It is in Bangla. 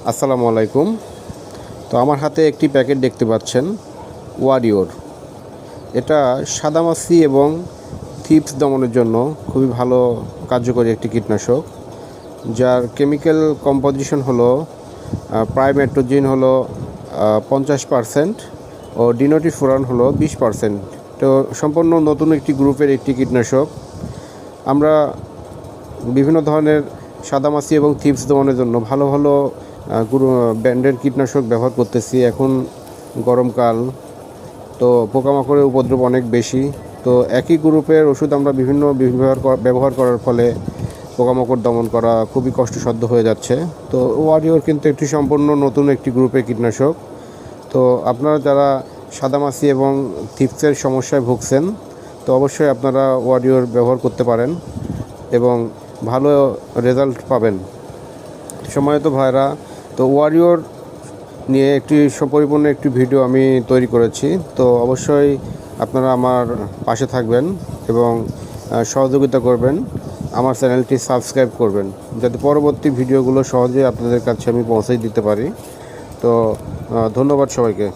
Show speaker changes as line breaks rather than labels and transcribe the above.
আসসালামু আলাইকুম। তো আমার হাতে একটি প্যাকেট দেখতে পাচ্ছেন, ওয়ারিওর। এটা সাদামাছি এবং থিপস দমনের জন্য খুবই ভালো কার্যকরী একটি কীটনাশক, যার কেমিক্যাল কম্পোজিশন হলো প্রাইমেট্রোজিন হলো 50% ও ডিনোটিফুরান হলো 20%। তো সম্পূর্ণ নতুন একটি গ্রুপের একটি কীটনাশক। আমরা বিভিন্ন ধরনের সাদামাছি এবং থিপস দমনের জন্য ভালো ভালো ব্র্যান্ডের কীটনাশক ব্যবহার করতেছি। এখন গরমকাল, তো পোকামাকড়ের উপদ্রব অনেক বেশি। তো একই গ্রুপের ওষুধ আমরা বিভিন্ন ব্যবহার করার ফলে পোকামাকড় দমন করা খুবই কষ্টসাধ্য হয়ে যাচ্ছে। তো ওয়ারিওর কিন্তু একটি সম্পূর্ণ নতুন একটি গ্রুপের কীটনাশক। তো আপনারা যারা সাদামাছি এবং থিপসের সমস্যায় ভুগছেন, তো অবশ্যই আপনারা ওয়ারিওর ব্যবহার করতে পারেন এবং ভালো রেজাল্ট পাবেন। সময়ত ভাইরা, তো ওয়ারিওর নিয়ে একটি পরিপূর্ণ একটি ভিডিও আমি তৈরি করেছি। তো অবশ্যই আপনারা আমার পাশে থাকবেন এবং সহযোগিতা করবেন, আমার চ্যানেলটি সাবস্ক্রাইব করবেন, যাতে পরবর্তী ভিডিওগুলো সহজে আপনাদের কাছে আমি পৌঁছে দিতে পারি। তো ধন্যবাদ সবাইকে।